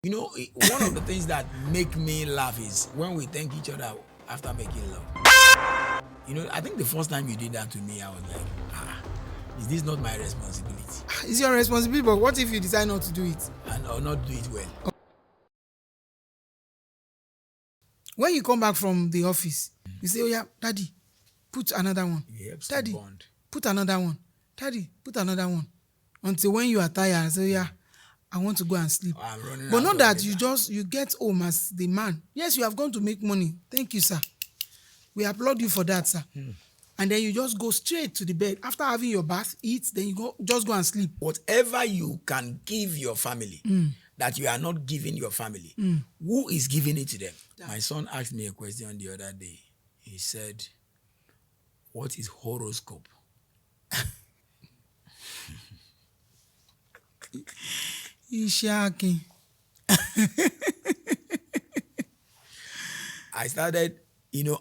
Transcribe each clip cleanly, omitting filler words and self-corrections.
One of the things that make me laugh is when we thank each other after making love. I think the first time you did that to me, I was like, is this not my responsibility? It's your responsibility, but what if you decide not to do it? Or not do it well? When you come back from the office, you say, oh yeah, daddy, put another one. Daddy, put another one. Daddy, put another one. Until when you are tired, I say, yeah, I want to go and sleep. But not that you get home as the man. Yes, you have gone to make money. Thank you, sir. We applaud you for that, sir. And then you just go straight to the bed. After having your bath, eat, then you just go and sleep. Whatever you can give your family that you are not giving your family, who is giving it to them? My son asked me a question the other day. He said, what is horoscope? Ishaki. I started,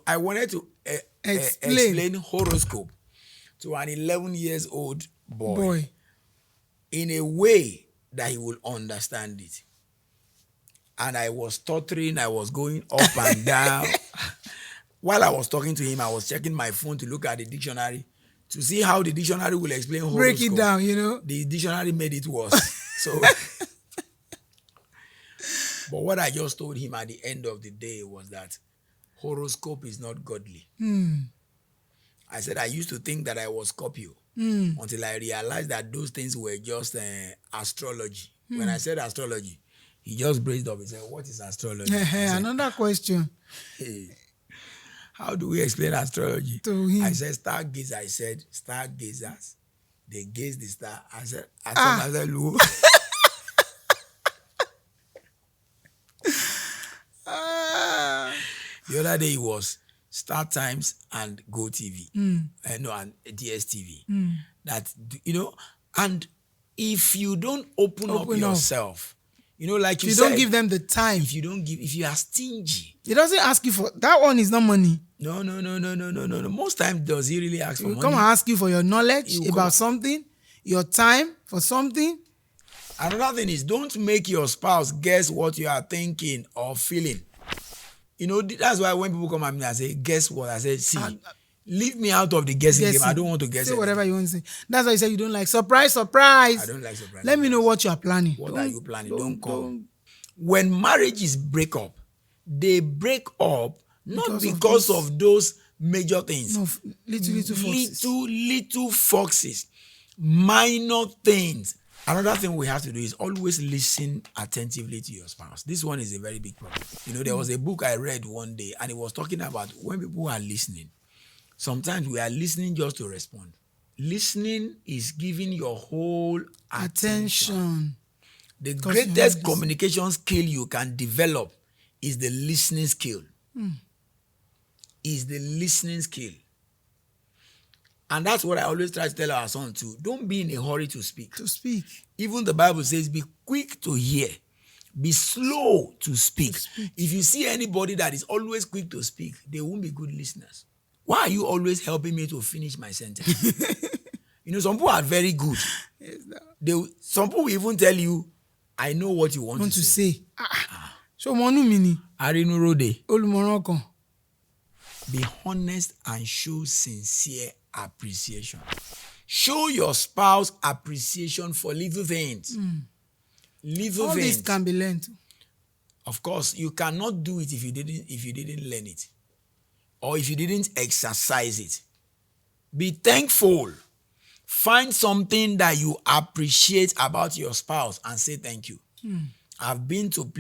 I wanted to explain horoscope to an 11 years old boy in a way that he will understand it. And I was stuttering, I was going up and down. While I was talking to him, I was checking my phone to look at the dictionary to see how the dictionary will explain horoscope. Break it down, The dictionary made it worse. But what I just told him at the end of the day was that horoscope is not godly. I said I used to think that I was Scorpio until I realized that those things were just astrology. When I said astrology, he just braced up and said, what is astrology? Another question. How do we explain astrology? To him. I said stargazer. I said stargazers. They gaze the star. I said, Lou. The other day it was Star Times and Go TV. And DSTV. That, and if you don't open up yourself, like you said, don't give them the time. If you are stingy. He doesn't ask you for, that one is not money. No. Most times does he really ask for money? Come and ask you for your knowledge about something, your time for something. Another thing is, don't make your spouse guess what you are thinking or feeling. That's why when people come at me and say, guess what? I say, see, leave me out of the guessing game. I don't want to guess. Say whatever you want to say. That's why you say you don't like surprise. I don't like surprise. Let me know what you are planning. What are you planning? Don't come. When marriages break up, they break up not because of those major things. No, little foxes. Minor things. Another thing we have to do is always listen attentively to your spouse. This one is a very big problem. There was a book I read one day and it was talking about when people are listening. Sometimes we are listening just to respond. Listening is giving your whole attention. The greatest communication skill you can develop is the listening skill. Is the listening skill. And that's what I always try to tell our son too. Don't be in a hurry to speak. Even the Bible says, be quick to hear. Be slow to speak. If you see anybody that is always quick to speak, they won't be good listeners. Why are you always helping me to finish my sentence? Some people are very good. Some people will even tell you, I know what you want to say. So, Monu Mini. Arinu Rode. Olumoroko. Be honest and show sincere appreciation. Show your spouse appreciation for little things. All this can be learned. Of course, you cannot do it if you didn't learn it. Or if you didn't exercise it. Be thankful. Find something that you appreciate about your spouse and say thank you. I've been to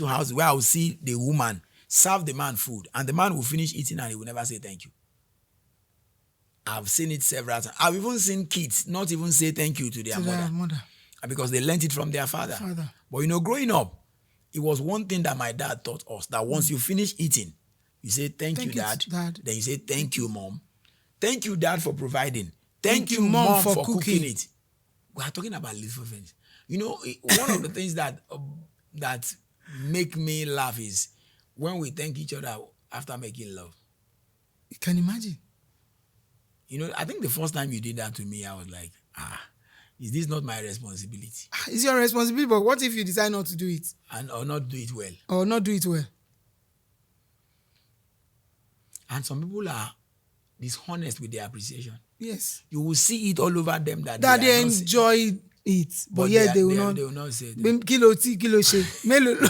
houses where I will see the woman serve the man food and the man will finish eating and he will never say thank you. I've seen it several times. I've even seen kids not even say thank you to their mother. Because they learned it from their father. But growing up, it was one thing that my dad taught us, that once you finish eating, you say, thank you, Dad. Then you say, thank you, Mom. Thank you, Dad, for providing. Thank you, Mom, for cooking it. We are talking about little things. One of the things that make me laugh is when we thank each other after making love. You can imagine. I think the first time you did that to me, I was like, Is this not my responsibility? It's your responsibility, but what if you decide not to do it? Or not do it well? Or not do it well? And some people are dishonest with their appreciation. Yes. You will see it all over them that they enjoy it, but yet they will not say it. Kilo ṣe. Mélòó.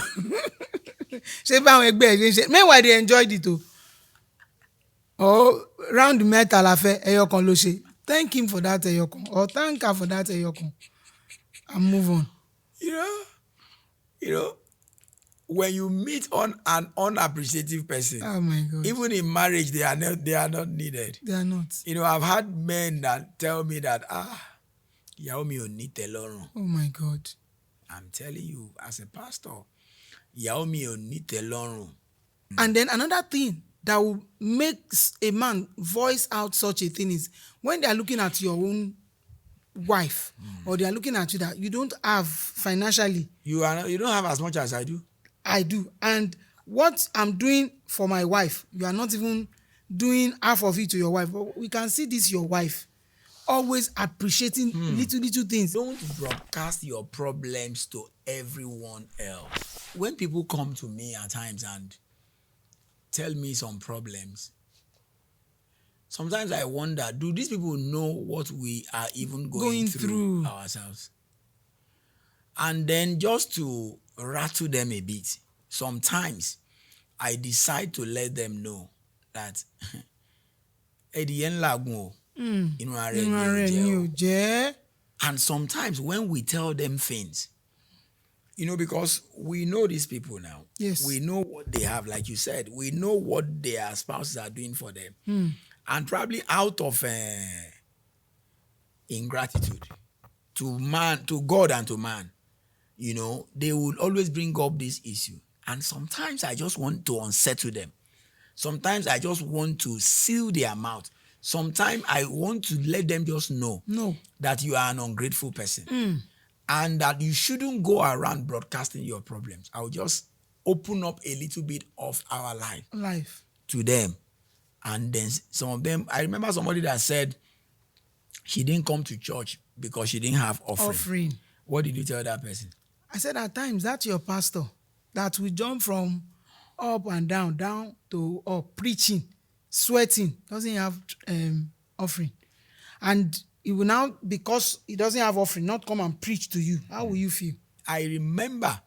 Ṣé báwọn ẹgbẹ́ ẹ̀ ṣe. Meanwhile, they enjoyed it too. Or round mẹ́ta la fẹ́ ẹyọkan ló ṣe. Thank him for that ẹyọkan. Or thank her for that ẹyọkan. And move on. You know, when you meet on an unappreciative person, oh my God, even in marriage, they are not needed. They are not. You know, I've had men that tell me that ìyàwó mi ò ní tẹ́lọ́rùn. Oh my God. I'm telling you, as a pastor, ìyàwó mi ò ní tẹ́lọ́rùn. And then another thing that will make a man voice out such a thing is when they are looking at your own wife, or they are looking at you that you don't have financially. You don't have as much as I do. I do. And what I'm doing for my wife, you are not even doing half of it to your wife. But we can see this, your wife, always appreciating little things. Don't broadcast your problems to everyone else. When people come to me at times and tell me some problems, sometimes I wonder, do these people know what we are even going through ourselves? And then just to rattle them a bit, sometimes I decide to let them know that and sometimes when we tell them things, you know, because we know these people now. Yes. We know what they have, like you said. We know what their spouses are doing for them. And probably out of ingratitude to God and to man, you know, they will always bring up this issue. And sometimes I just want to unsettle them. Sometimes I just want to seal their mouth. Sometimes I want to let them just know that you are an ungrateful person. And that you shouldn't go around broadcasting your problems. I'll just open up a little bit of our life to them. And then some of them, I remember somebody that said she didn't come to church because she didn't have offering. What did you tell that person? I said, at times, that's your pastor that will jump from up and down to up, preaching, sweating, doesn't have offering. And he will now, because he doesn't have offering, not come and preach to you. How will you feel? I remember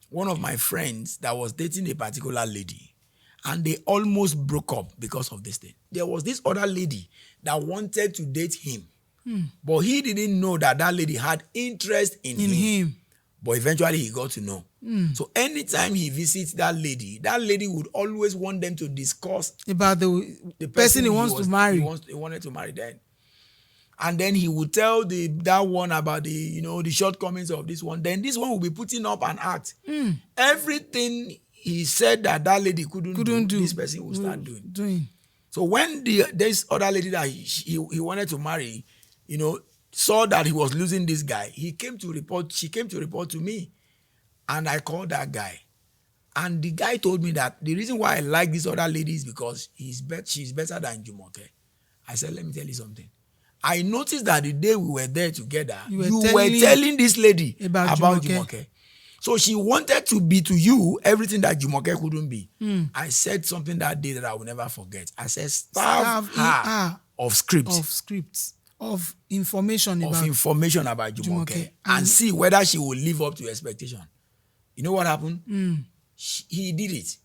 one of my friends that was dating a particular lady, and they almost broke up because of this thing. There was this other lady that wanted to date him, but he didn't know that lady had interest in him. But eventually he got to know. So anytime he visits that lady would always want them to discuss about the person he wants to marry. He wanted to marry then. And then he would tell that one about the shortcomings of this one. Then this one will be putting up an act. Everything he said that lady couldn't do, this person will start doing. So when this other lady that he wanted to marry, saw that he was losing this guy, she came to report to me. And I called that guy. And the guy told me that the reason why I like this other lady is because she's better than Jumoke. I said, let me tell you something. I noticed that the day we were there together, you were telling this lady about Jumoke. So she wanted to be to you everything that Jumoke couldn't be. I said something that day that I will never forget. I said, starve her of scripts. Of information about Jumoke. And see whether she will live up to expectation. You know what happened? He did it.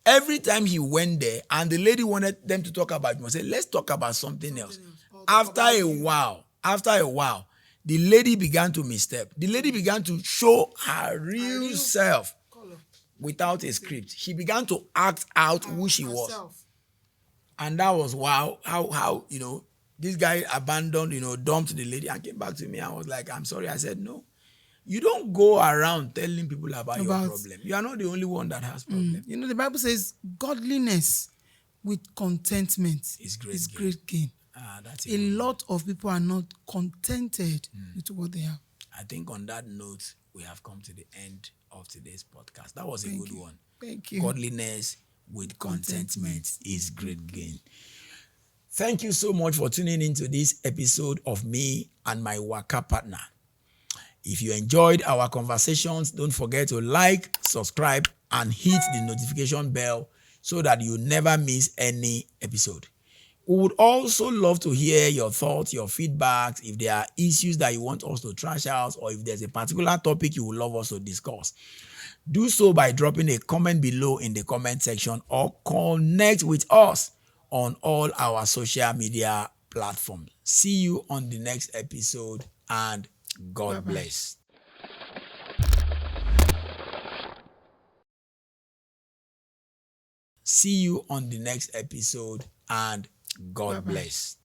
Every time he went there and the lady wanted them to talk about Jumoke, said, let's talk about something else. After a while, the lady began to misstep. The lady began to show her real self without a script. She began to act out who she was. And that was how this guy abandoned, dumped the lady and came back to me. I was like, I'm sorry. I said, no. You don't go around telling people about your problem. You are not the only one that has problem. The Bible says godliness with contentment is great gain. That's a lot of people are not contented with what they have. I think on that note, we have come to the end of today's podcast. That was a good one. Thank you. Godliness with contentment is great gain. Thank you so much for tuning into this episode of Me and My Waka Partner. If you enjoyed our conversations, don't forget to like, subscribe, and hit the notification bell so that you never miss any episode. We would also love to hear your thoughts, your feedbacks, if there are issues that you want us to trash out, or if there's a particular topic you would love us to discuss. Do so by dropping a comment below in the comment section or connect with us on all our social media platforms. See you on the next episode, and God Bye-bye. bless. See you on the next episode, and God Bye-bye. bless.